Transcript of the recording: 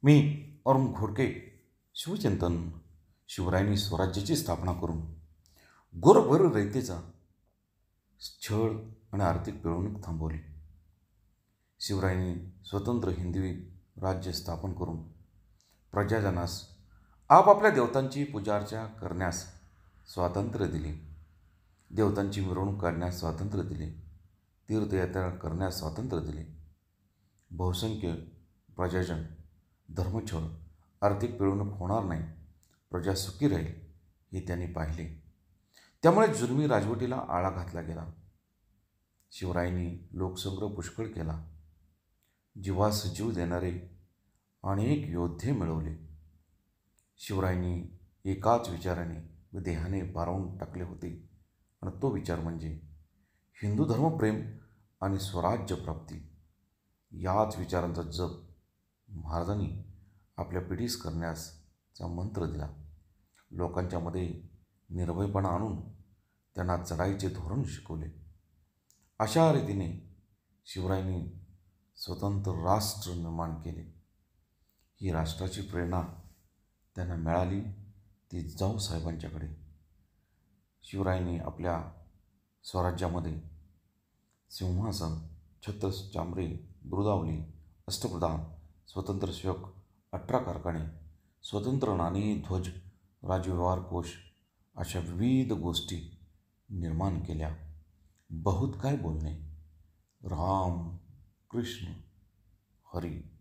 मी अरुण घोडके शिवचिंतन. शिवरायांनी स्वराज्याची स्थापना करून गोरगरीब रयतेचा छळ आणि आर्थिक पिळवणूक थांबवली. शिवरायांनी स्वतंत्र हिंदवी राज्य स्थापन करून प्रजाजनास आपापल्या देवतांची पूजार्चा करण्यास स्वातंत्र्य दिले. देवतांची मिरवणूक काढण्यास स्वातंत्र्य दिले. तीर्थयात्रा करण्यास स्वातंत्र्य दिले. बहुसंख्य प्रजाजन धर्मछळ, आर्थिक पिळवणूक होणार नाही, प्रजा सुखी राहील हे त्यांनी पाहिले. त्यामुळे जुलमी राजवटीला आळा घातला गेला. शिवरायांनी लोकसंग्रह पुष्कळ केला. जीवास जीव देणारे अनेक योद्धे मिळवले. शिवरायांनी एकाच विचाराने व देहाने भारावून टाकले होते आणि तो विचार म्हणजे हिंदू धर्मप्रेम आणि स्वराज्य प्राप्ती. याच विचारांचा जप महाराजांनी आपल्या पिढीस करण्याचा मंत्र दिला. लोकांच्या मध्ये निर्भयपणा आणून त्यांना चढाईचे धोरण शिकवले. अशा रीतीने शिवरायांनी स्वतंत्र राष्ट्र निर्माण केले. ही राष्ट्राची प्रेरणा त्यांना मिळाली ती जिजाऊसाहेबांच्याकडे. शिवरायांनी आपल्या स्वराज्यामध्ये सिंहासन, छत्र चामरे, ब्रुदावली, अष्टप्रधान, स्वतंत्र सेवक, 18 कारखाने, स्वतंत्र नाणे, ध्वज, राजव्यवहार कोश अशा विविध गोष्टी निर्माण केल्या. बहुत काय बोलणे. राम कृष्ण हरी.